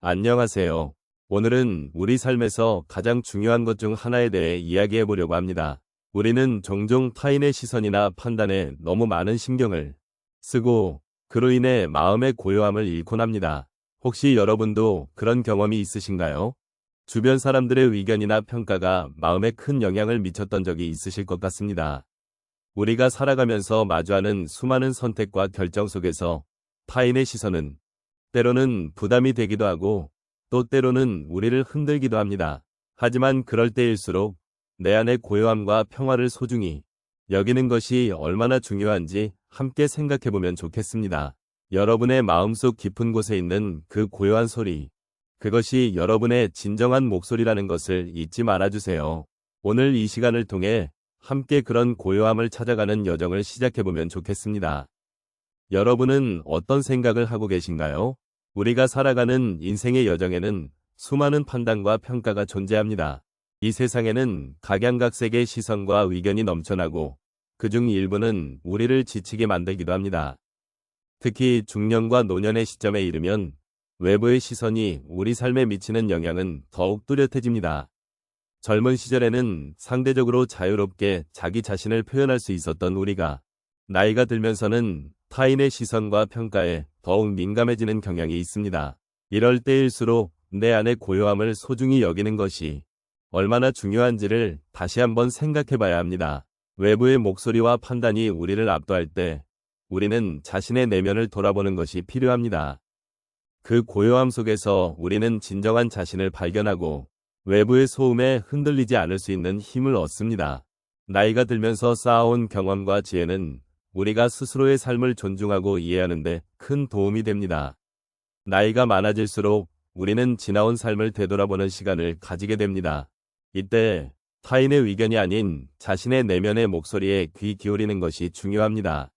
안녕하세요. 오늘은 우리 삶에서 가장 중요한 것 중 하나에 대해 이야기해 보려고 합니다. 우리는 종종 타인의 시선이나 판단에 너무 많은 신경을 쓰고 그로 인해 마음의 고요함을 잃곤 합니다. 혹시 여러분도 그런 경험이 있으신가요? 주변 사람들의 의견이나 평가가 마음에 큰 영향을 미쳤던 적이 있으실 것 같습니다. 우리가 살아가면서 마주하는 수많은 선택과 결정 속에서 타인의 시선은 때로는 부담이 되기도 하고 또 때로는 우리를 흔들기도 합니다. 하지만 그럴 때일수록 내 안의 고요함과 평화를 소중히 여기는 것이 얼마나 중요한지 함께 생각해보면 좋겠습니다. 여러분의 마음속 깊은 곳에 있는 그 고요한 소리, 그것이 여러분의 진정한 목소리라는 것을 잊지 말아주세요. 오늘 이 시간을 통해 함께 그런 고요함을 찾아가는 여정을 시작해보면 좋겠습니다. 여러분은 어떤 생각을 하고 계신가요? 우리가 살아가는 인생의 여정에는 수많은 판단과 평가가 존재합니다. 이 세상에는 각양각색의 시선과 의견이 넘쳐나고 그중 일부는 우리를 지치게 만들기도 합니다. 특히 중년과 노년의 시점에 이르면 외부의 시선이 우리 삶에 미치는 영향은 더욱 뚜렷해집니다. 젊은 시절에는 상대적으로 자유롭게 자기 자신을 표현할 수 있었던 우리가 나이가 들면서는 타인의 시선과 평가에 더욱 민감해지는 경향이 있습니다. 이럴 때일수록 내 안의 고요함을 소중히 여기는 것이 얼마나 중요한지를 다시 한번 생각해 봐야 합니다. 외부의 목소리와 판단이 우리를 압도할 때 우리는 자신의 내면을 돌아보는 것이 필요합니다. 그 고요함 속에서 우리는 진정한 자신을 발견하고 외부의 소음에 흔들리지 않을 수 있는 힘을 얻습니다. 나이가 들면서 쌓아온 경험과 지혜는 우리가 스스로의 삶을 존중하고 이해하는 데 큰 도움이 됩니다. 나이가 많아질수록 우리는 지나온 삶을 되돌아보는 시간을 가지게 됩니다. 이때 타인의 의견이 아닌 자신의 내면의 목소리에 귀 기울이는 것이 중요합니다.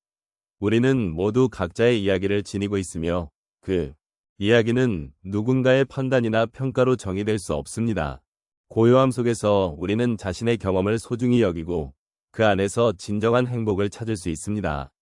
우리는 모두 각자의 이야기를 지니고 있으며 그 이야기는 누군가의 판단이나 평가로 정의될 수 없습니다. 고요함 속에서 우리는 자신의 경험을 소중히 여기고 그 안에서 진정한 행복을 찾을 수 있습니다.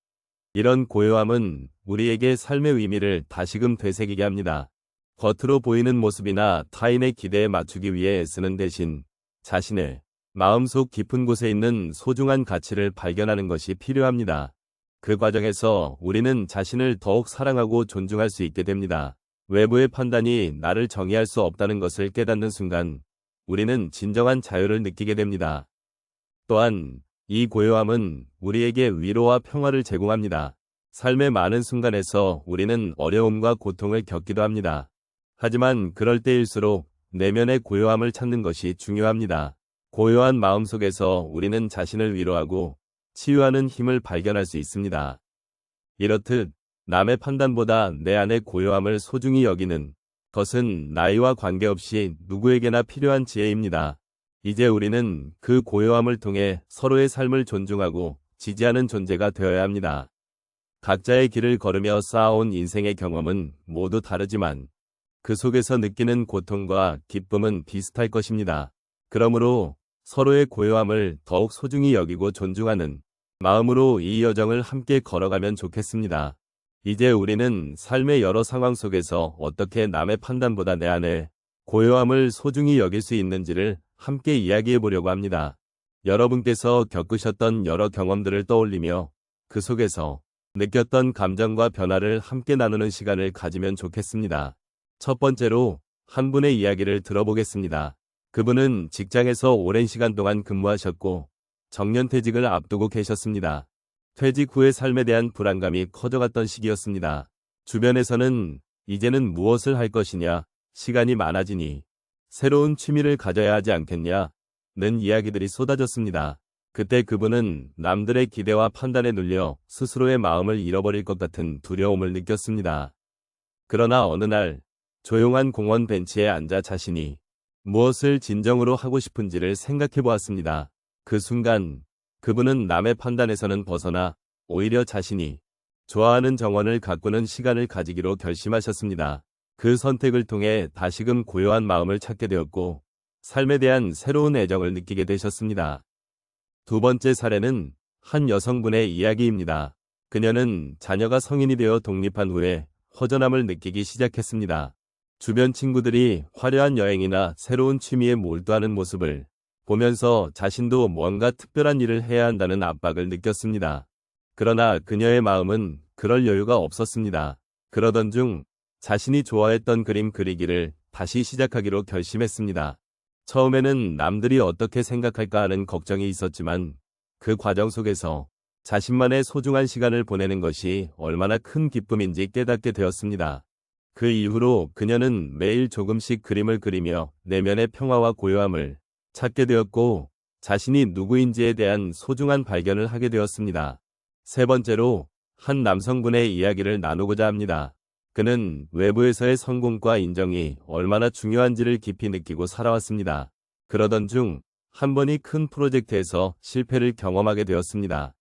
이런 고요함은 우리에게 삶의 의미를 다시금 되새기게 합니다. 겉으로 보이는 모습이나 타인의 기대에 맞추기 위해 애쓰는 대신 자신의 마음속 깊은 곳에 있는 소중한 가치를 발견하는 것이 필요합니다. 그 과정에서 우리는 자신을 더욱 사랑하고 존중할 수 있게 됩니다. 외부의 판단이 나를 정의할 수 없다는 것을 깨닫는 순간 우리는 진정한 자유를 느끼게 됩니다. 또한 이 고요함은 우리에게 위로와 평화를 제공합니다. 삶의 많은 순간에서 우리는 어려움과 고통을 겪기도 합니다. 하지만 그럴 때일수록 내면의 고요함을 찾는 것이 중요합니다. 고요한 마음 속에서 우리는 자신을 위로하고 치유하는 힘을 발견할 수 있습니다. 이렇듯 남의 판단보다 내 안의 고요함을 소중히 여기는 것은 나이와 관계없이 누구에게나 필요한 지혜입니다. 이제 우리는 그 고요함을 통해 서로의 삶을 존중하고 지지하는 존재가 되어야 합니다. 각자의 길을 걸으며 쌓아온 인생의 경험은 모두 다르지만 그 속에서 느끼는 고통과 기쁨은 비슷할 것입니다. 그러므로 서로의 고요함을 더욱 소중히 여기고 존중하는 마음으로 이 여정을 함께 걸어가면 좋겠습니다. 이제 우리는 삶의 여러 상황 속에서 어떻게 남의 판단보다 내 안에 고요함을 소중히 여길 수 있는지를 함께 이야기해 보려고 합니다. 여러분께서 겪으셨던 여러 경험들을 떠올리며 그 속에서 느꼈던 감정과 변화를 함께 나누는 시간을 가지면 좋겠습니다. 첫 번째로 한 분의 이야기를 들어보겠습니다. 그분은 직장에서 오랜 시간 동안 근무하셨고 정년퇴직을 앞두고 계셨습니다. 퇴직 후의 삶에 대한 불안감이 커져갔던 시기였습니다. 주변에서는 이제는 무엇을 할 것이냐, 시간이 많아지니 새로운 취미를 가져야 하지 않겠냐는 이야기들이 쏟아졌습니다. 그때 그분은 남들의 기대와 판단에 눌려 스스로의 마음을 잃어버릴 것 같은 두려움을 느꼈습니다. 그러나 어느 날 조용한 공원 벤치에 앉아 자신이 무엇을 진정으로 하고 싶은지를 생각해 보았습니다. 그 순간 그분은 남의 판단에서는 벗어나 오히려 자신이 좋아하는 정원을 가꾸는 시간을 가지기로 결심하셨습니다. 그 선택을 통해 다시금 고요한 마음을 찾게 되었고 삶에 대한 새로운 애정을 느끼게 되셨습니다. 두 번째 사례는 한 여성분의 이야기입니다. 그녀는 자녀가 성인이 되어 독립한 후에 허전함을 느끼기 시작했습니다. 주변 친구들이 화려한 여행이나 새로운 취미에 몰두하는 모습을 보면서 자신도 뭔가 특별한 일을 해야 한다는 압박을 느꼈습니다. 그러나 그녀의 마음은 그럴 여유가 없었습니다. 그러던 중 자신이 좋아했던 그림 그리기를 다시 시작하기로 결심했습니다. 처음에는 남들이 어떻게 생각할까 하는 걱정이 있었지만 그 과정 속에서 자신만의 소중한 시간을 보내는 것이 얼마나 큰 기쁨인지 깨닫게 되었습니다. 그 이후로 그녀는 매일 조금씩 그림을 그리며 내면의 평화와 고요함을 찾게 되었고 자신이 누구인지에 대한 소중한 발견을 하게 되었습니다. 세 번째로 한 남성분의 이야기를 나누고자 합니다. 그는 외부에서의 성공과 인정이 얼마나 중요한지를 깊이 느끼고 살아왔습니다. 그러던 중 한 번이 큰 프로젝트에서 실패를 경험하게 되었습니다.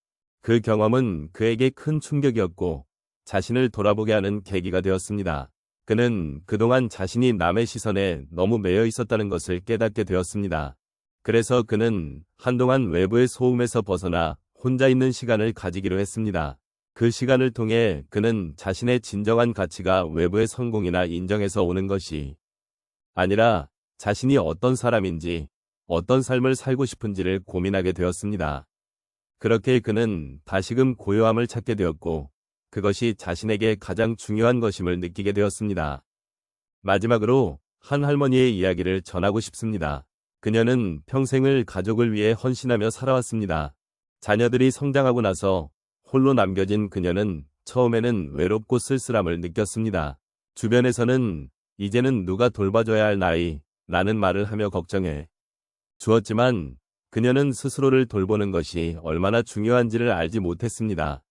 그 경험은 그에게 큰 충격이었고 자신을 돌아보게 하는 계기가 되었습니다. 그는 그동안 자신이 남의 시선에 너무 매여 있었다는 것을 깨닫게 되었습니다. 그래서 그는 한동안 외부의 소음에서 벗어나 혼자 있는 시간을 가지기로 했습니다. 그 시간을 통해 그는 자신의 진정한 가치가 외부의 성공이나 인정에서 오는 것이 아니라 자신이 어떤 사람인지, 어떤 삶을 살고 싶은지를 고민하게 되었습니다. 그렇게 그는 다시금 고요함을 찾게 되었고 그것이 자신에게 가장 중요한 것임을 느끼게 되었습니다. 마지막으로 한 할머니의 이야기를 전하고 싶습니다. 그녀는 평생을 가족을 위해 헌신하며 살아왔습니다. 자녀들이 성장하고 나서 홀로 남겨진 그녀는 처음에는 외롭고 쓸쓸함을 느꼈습니다. 주변에서는 이제는 누가 돌봐줘야 할 나이 라는 말을 하며 걱정해 주었지만 그녀는 스스로를 돌보는 것이 얼마나 중요한지를 알지 못했습니다.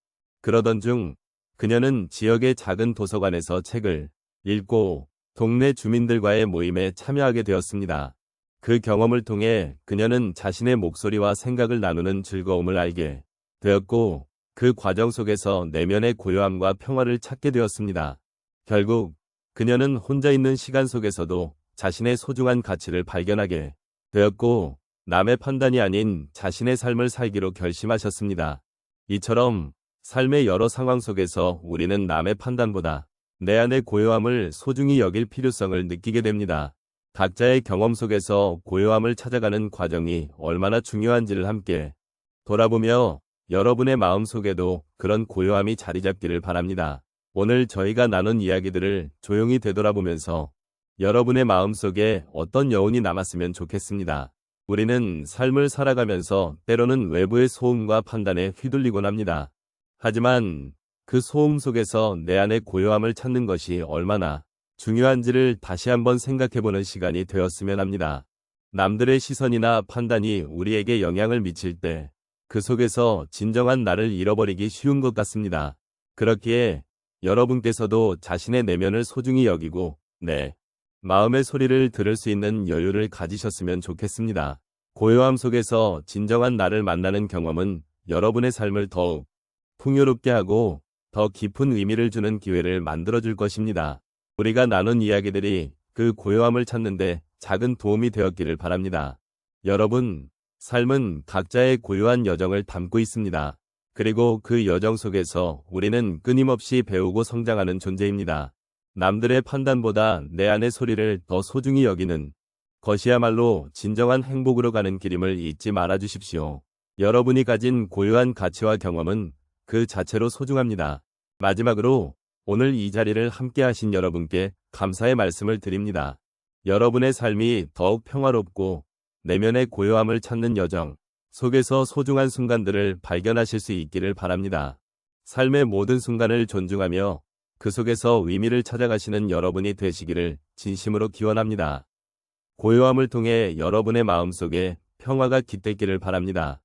그러던 중 그녀는 지역의 작은 도서관에서 책을 읽고 동네 주민들과의 모임에 참여하게 되었습니다. 그 경험을 통해 그녀는 자신의 목소리와 생각을 나누는 즐거움을 알게 되었고 그 과정 속에서 내면의 고요함과 평화를 찾게 되었습니다. 결국 그녀는 혼자 있는 시간 속에서도 자신의 소중한 가치를 발견하게 되었고 남의 판단이 아닌 자신의 삶을 살기로 결심하셨습니다. 이처럼 삶의 여러 상황 속에서 우리는 남의 판단보다 내 안의 고요함을 소중히 여길 필요성을 느끼게 됩니다. 각자의 경험 속에서 고요함을 찾아가는 과정이 얼마나 중요한지를 함께 돌아보며 여러분의 마음 속에도 그런 고요함이 자리 잡기를 바랍니다. 오늘 저희가 나눈 이야기들을 조용히 되돌아보면서 여러분의 마음 속에 어떤 여운이 남았으면 좋겠습니다. 우리는 삶을 살아가면서 때로는 외부의 소음과 판단에 휘둘리곤 합니다. 하지만 그 소음 속에서 내 안의 고요함을 찾는 것이 얼마나 중요한지를 다시 한번 생각해보는 시간이 되었으면 합니다. 남들의 시선이나 판단이 우리에게 영향을 미칠 때 그 속에서 진정한 나를 잃어버리기 쉬운 것 같습니다. 그렇기에 여러분께서도 자신의 내면을 소중히 여기고 내 마음의 소리를 들을 수 있는 여유를 가지셨으면 좋겠습니다. 고요함 속에서 진정한 나를 만나는 경험은 여러분의 삶을 더욱 풍요롭게 하고 더 깊은 의미를 주는 기회를 만들어줄 것입니다. 우리가 나눈 이야기들이 그 고요함을 찾는데 작은 도움이 되었기를 바랍니다. 여러분, 삶은 각자의 고요한 여정을 담고 있습니다. 그리고 그 여정 속에서 우리는 끊임없이 배우고 성장하는 존재입니다. 남들의 판단보다 내 안의 소리를 더 소중히 여기는 것이야말로 진정한 행복으로 가는 길임을 잊지 말아 주십시오. 여러분이 가진 고유한 가치와 경험은 그 자체로 소중합니다. 마지막으로 오늘 이 자리를 함께 하신 여러분께 감사의 말씀을 드립니다. 여러분의 삶이 더욱 평화롭고 내면의 고요함을 찾는 여정 속에서 소중한 순간들을 발견하실 수 있기를 바랍니다. 삶의 모든 순간을 존중하며 그 속에서 의미를 찾아가시는 여러분이 되시기를 진심으로 기원합니다. 고요함을 통해 여러분의 마음속에 평화가 깃들기를 바랍니다.